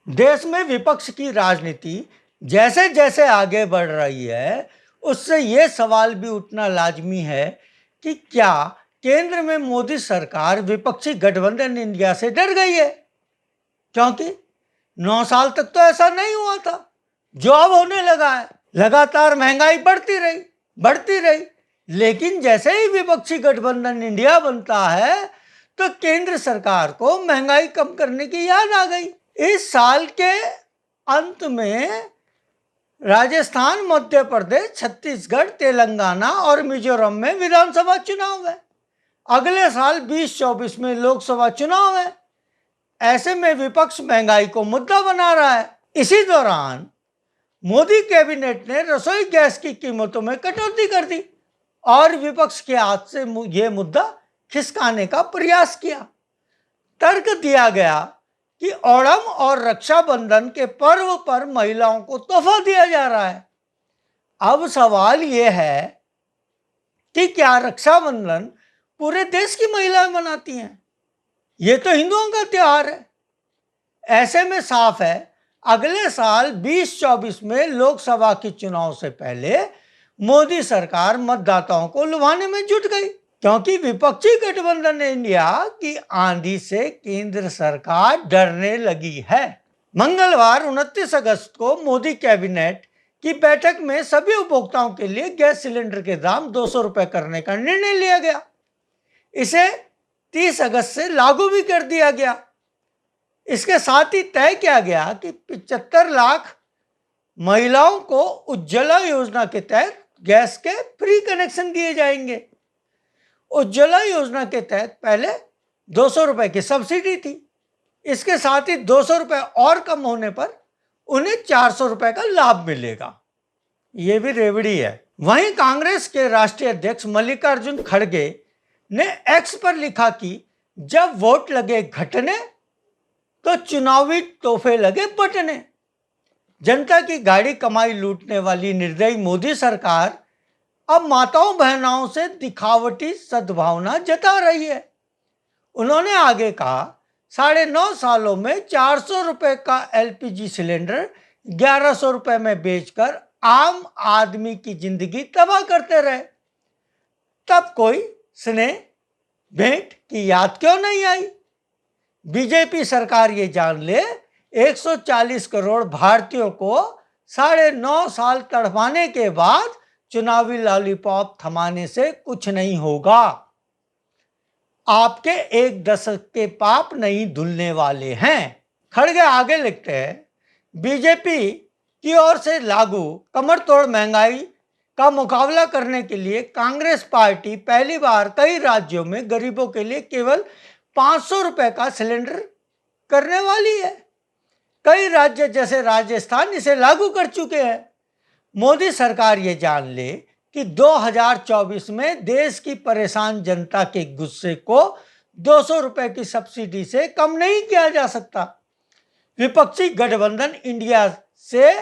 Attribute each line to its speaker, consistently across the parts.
Speaker 1: देश में विपक्ष की राजनीति जैसे जैसे आगे बढ़ रही है, उससे ये सवाल भी उठना लाजमी है कि क्या केंद्र में मोदी सरकार विपक्षी गठबंधन इंडिया से डर गई है? क्योंकि 9 साल तक तो ऐसा नहीं हुआ था, जो अब होने लगा है। लगातार महंगाई बढ़ती रही, लेकिन जैसे ही विपक्षी गठबंधन इंडिया बनता है, तो केंद्र सरकार को महंगाई कम करने की याद आ गई। इस साल के अंत में राजस्थान, मध्य प्रदेश, छत्तीसगढ़, तेलंगाना और मिजोरम में विधानसभा चुनाव है। अगले साल 2024 में लोकसभा चुनाव है। ऐसे में विपक्ष महंगाई को मुद्दा बना रहा है। इसी दौरान मोदी कैबिनेट ने रसोई गैस की कीमतों में कटौती कर दी और विपक्ष के हाथ से यह मुद्दा खिसकाने का प्रयास किया। तर्क दिया गया कि ओणम और रक्षाबंधन के पर्व पर महिलाओं को तोहफा दिया जा रहा है। अब सवाल यह है कि क्या रक्षाबंधन पूरे देश की महिलाएं मनाती हैं? ये तो हिंदुओं का त्योहार है। ऐसे में साफ है, अगले साल 2024 में लोकसभा के चुनाव से पहले मोदी सरकार मतदाताओं को लुभाने में जुट गई, क्योंकि विपक्षी गठबंधन इंडिया की आंधी से केंद्र सरकार डरने लगी है। मंगलवार 29 अगस्त को मोदी कैबिनेट की बैठक में सभी उपभोक्ताओं के लिए गैस सिलेंडर के दाम 200 रुपए करने का निर्णय लिया गया। इसे 30 अगस्त से लागू भी कर दिया गया। इसके साथ ही तय किया गया कि 75 लाख महिलाओं को उज्ज्वला योजना के तहत गैस के फ्री कनेक्शन दिए जाएंगे। उज्ज्वला योजना के तहत पहले 200 रुपए की सब्सिडी थी। इसके साथ ही 200 रुपए और कम होने पर उन्हें 400 रुपए का लाभ मिलेगा। ये भी रेवड़ी है। वहीं कांग्रेस के राष्ट्रीय अध्यक्ष मल्लिकार्जुन खड़गे ने एक्स पर लिखा कि जब वोट लगे घटने तो चुनावी तोहफे लगे बटने। जनता की गाड़ी कमाई लूटने वाली निर्दयी मोदी सरकार अब माताओं बहनों से दिखावटी सद्भावना जता रही है। उन्होंने आगे कहा, 9.5 सालों में 400 रुपए का एलपीजी सिलेंडर 1100 रुपए में बेचकर आम आदमी की जिंदगी तबाह करते रहे। तब कोई स्नेह भेंट की याद क्यों नहीं आई? बीजेपी सरकार ये जान ले, 140 करोड़ भारतीयों को 9.5 साल तड़पाने के बाद चुनावी लॉलीपॉप थमाने से कुछ नहीं होगा। आपके एक दशक के पाप नहीं धुलने वाले हैं। खड़गे आगे लिखते हैं, बीजेपी की ओर से लागू कमर तोड़ महंगाई का मुकाबला करने के लिए कांग्रेस पार्टी पहली बार कई राज्यों में गरीबों के लिए केवल 500 रुपए का सिलेंडर करने वाली है। कई राज्य जैसे राजस्थान इसे लागू कर चुके हैं। मोदी सरकार ये जान ले कि 2024 में देश की परेशान जनता के गुस्से को 200 रुपए की सब्सिडी से कम नहीं किया जा सकता। विपक्षी गठबंधन इंडिया से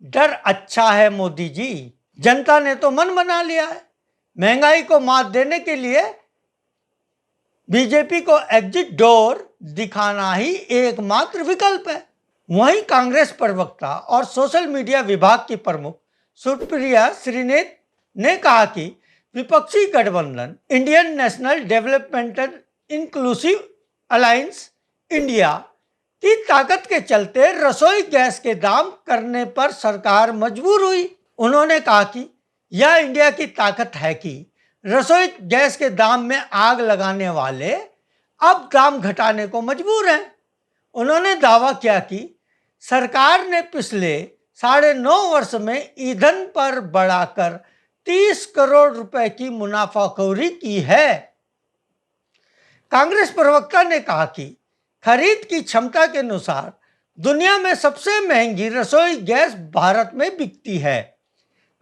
Speaker 1: डर अच्छा है मोदी जी। जनता ने तो मन बना लिया है। महंगाई को मात देने के लिए बीजेपी को एग्जिट डोर दिखाना ही एकमात्र विकल्प है। वहीं कांग्रेस प्रवक्ता और सोशल मीडिया विभाग की प्रमुख सुप्रिया श्रीनेत ने कहा कि विपक्षी गठबंधन Indian national developmental inclusive alliance India की ताकत के चलते रसोई गैस के दाम करने पर सरकार मजबूर हुई। उन्होंने कहा कि यह इंडिया की ताकत है कि रसोई गैस के दाम में आग लगाने वाले अब दाम घटाने को मजबूर हैं। उन्होंने दावा किया कि सरकार ने पिछले 9.5 वर्ष में ईंधन पर बढ़ाकर 30 करोड़ रुपए की मुनाफाखोरी की है। कांग्रेस प्रवक्ता ने कहा कि खरीद की क्षमता के अनुसार दुनिया में सबसे महंगी रसोई गैस भारत में बिकती है।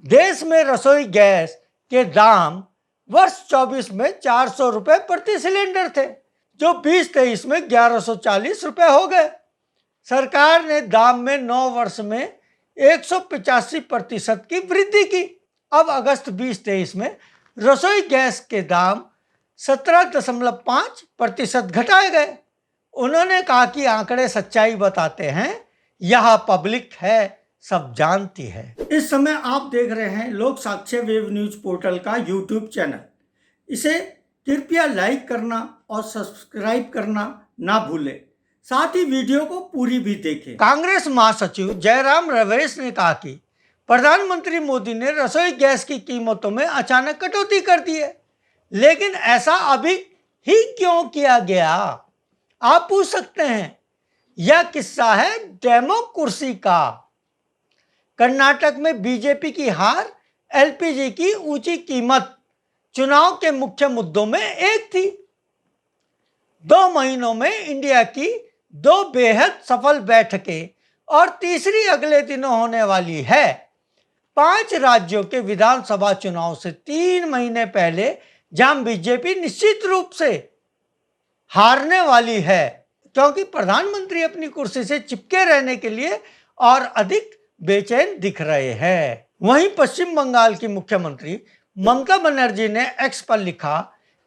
Speaker 1: देश में रसोई गैस के दाम वर्ष 24 में 400 रुपए प्रति सिलेंडर थे, जो 2023 में 1140 रुपए हो गए। सरकार ने दाम में 9 वर्ष में 185% की वृद्धि की। अब अगस्त 2023 में रसोई गैस के दाम 17.5% घटाए गए। उन्होंने कहा कि आंकड़े सच्चाई बताते हैं, यह पब्लिक है, सब जानती है। इस समय आप देख रहे हैं लोक साक्ष्य वेब न्यूज पोर्टल का यूट्यूब चैनल। इसे कृपया लाइक करना और सब्सक्राइब करना ना भूलें। साथ ही वीडियो को पूरी भी देखें। कांग्रेस महासचिव जयराम रमेश ने कहा कि प्रधानमंत्री मोदी ने रसोई गैस की कीमतों में अचानक कटौती कर दी है, लेकिन ऐसा अभी ही क्यों किया गया, आप पूछ सकते हैं। यह किस्सा है डेमोक्रेसी का। कर्नाटक में बीजेपी की हार, एलपीजी की ऊंची कीमत चुनाव के मुख्य मुद्दों में एक थी। 2 महीनों में इंडिया की 2 बेहद सफल बैठकें और तीसरी अगले दिनों होने वाली है। 5 राज्यों के विधानसभा चुनाव से 3 महीने पहले जहां बीजेपी निश्चित रूप से हारने वाली है, क्योंकि प्रधानमंत्री अपनी कुर्सी से चिपके रहने के लिए और अधिक बेचैन दिख रहे हैं। वहीं पश्चिम बंगाल की मुख्यमंत्री ममता बनर्जी ने एक्स पर लिखा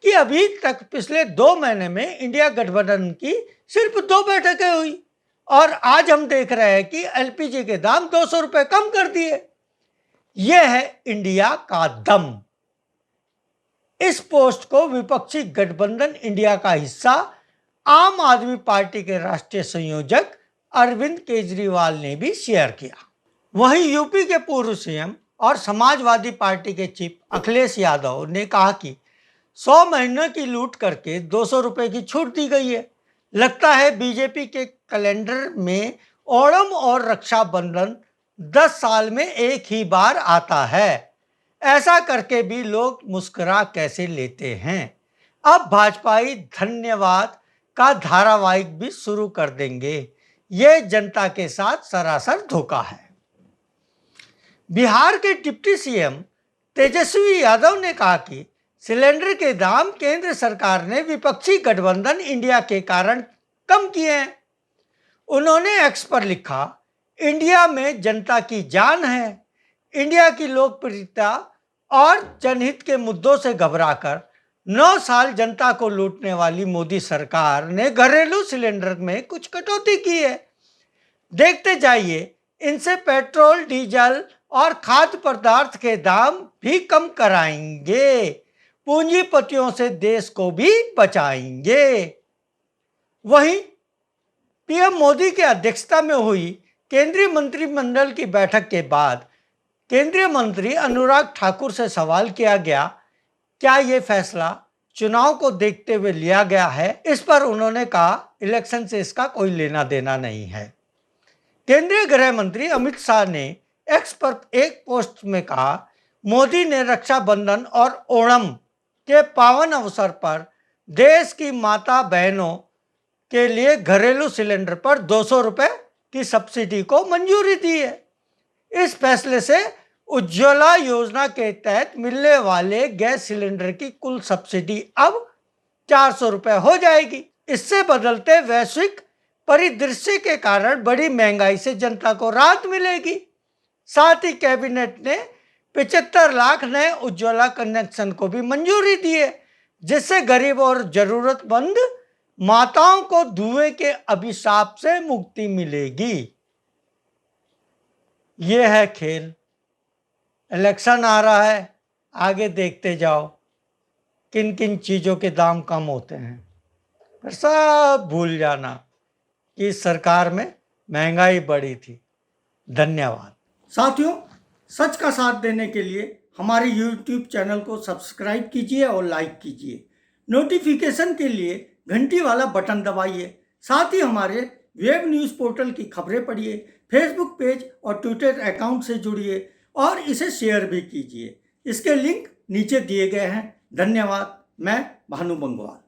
Speaker 1: कि अभी तक पिछले 2 महीने में इंडिया गठबंधन की सिर्फ 2 बैठकें हुई और आज हम देख रहे हैं कि एलपीजी के दाम 200 रुपए कम कर दिए। यह है इंडिया का दम। इस पोस्ट को विपक्षी गठबंधन इंडिया का हिस्सा आम आदमी पार्टी के राष्ट्रीय संयोजक अरविंद केजरीवाल ने भी शेयर किया। वहीं यूपी के पूर्व सीएम और समाजवादी पार्टी के चीफ अखिलेश यादव ने कहा कि 100 महीनों की लूट करके 200 रुपए की छूट दी गई है। लगता है बीजेपी के कैलेंडर में ओणम और रक्षाबंधन 10 साल में एक ही बार आता है। ऐसा करके भी लोग मुस्कुरा कैसे लेते हैं। अब भाजपाई धन्यवाद का धारावाहिक भी शुरू कर देंगे। ये जनता के साथ सरासर धोखा है। बिहार के डिप्टी सीएम तेजस्वी यादव ने कहा कि सिलेंडर के दाम केंद्र सरकार ने विपक्षी गठबंधन इंडिया के कारण कम किए हैं। उन्होंने एक्स पर लिखा, इंडिया में जनता की जान है। इंडिया की लोकप्रियता और जनहित के मुद्दों से घबराकर 9 साल जनता को लूटने वाली मोदी सरकार ने घरेलू सिलेंडर में कुछ कटौती की है। देखते जाइए, इनसे पेट्रोल, डीजल और खाद्य पदार्थ के दाम भी कम कराएंगे, पूंजीपतियों से देश को भी बचाएंगे। वहीं पीएम मोदी की अध्यक्षता में हुई केंद्रीय मंत्रिमंडल की बैठक के बाद केंद्रीय मंत्री अनुराग ठाकुर से सवाल किया गया, क्या ये फैसला चुनाव को देखते हुए लिया गया है। इस पर उन्होंने कहा, इलेक्शन से इसका कोई लेना देना नहीं है। केंद्रीय गृह मंत्री अमित शाह ने एक्स पर एक पोस्ट में कहा, मोदी ने रक्षाबंधन और ओणम के पावन अवसर पर देश की माता बहनों के लिए घरेलू सिलेंडर पर 200 रुपए की सब्सिडी को मंजूरी दी है। इस फैसले से उज्ज्वला योजना के तहत मिलने वाले गैस सिलेंडर की कुल सब्सिडी अब 400 रुपए हो जाएगी। इससे बदलते वैश्विक परिदृश्य के कारण बड़ी महंगाई से जनता को राहत मिलेगी। साथ ही कैबिनेट ने 75 लाख नए उज्ज्वला कनेक्शन को भी मंजूरी दी है, जिससे गरीब और जरूरतमंद माताओं को धुएं के अभिशाप से मुक्ति मिलेगी। ये है खेल। इलेक्शन आ रहा है, आगे देखते जाओ किन किन चीज़ों के दाम कम होते हैं। फिर सब भूल जाना कि सरकार में महंगाई बढ़ी थी। धन्यवाद। साथियों, सच का साथ देने के लिए हमारे YouTube चैनल को सब्सक्राइब कीजिए और लाइक कीजिए। नोटिफिकेशन के लिए घंटी वाला बटन दबाइए। साथ ही हमारे वेब न्यूज़ पोर्टल की खबरें पढ़िए, फेसबुक पेज और ट्विटर अकाउंट से जुड़िए और इसे शेयर भी कीजिए। इसके लिंक नीचे दिए गए हैं। धन्यवाद। मैं भानु बंगवाल।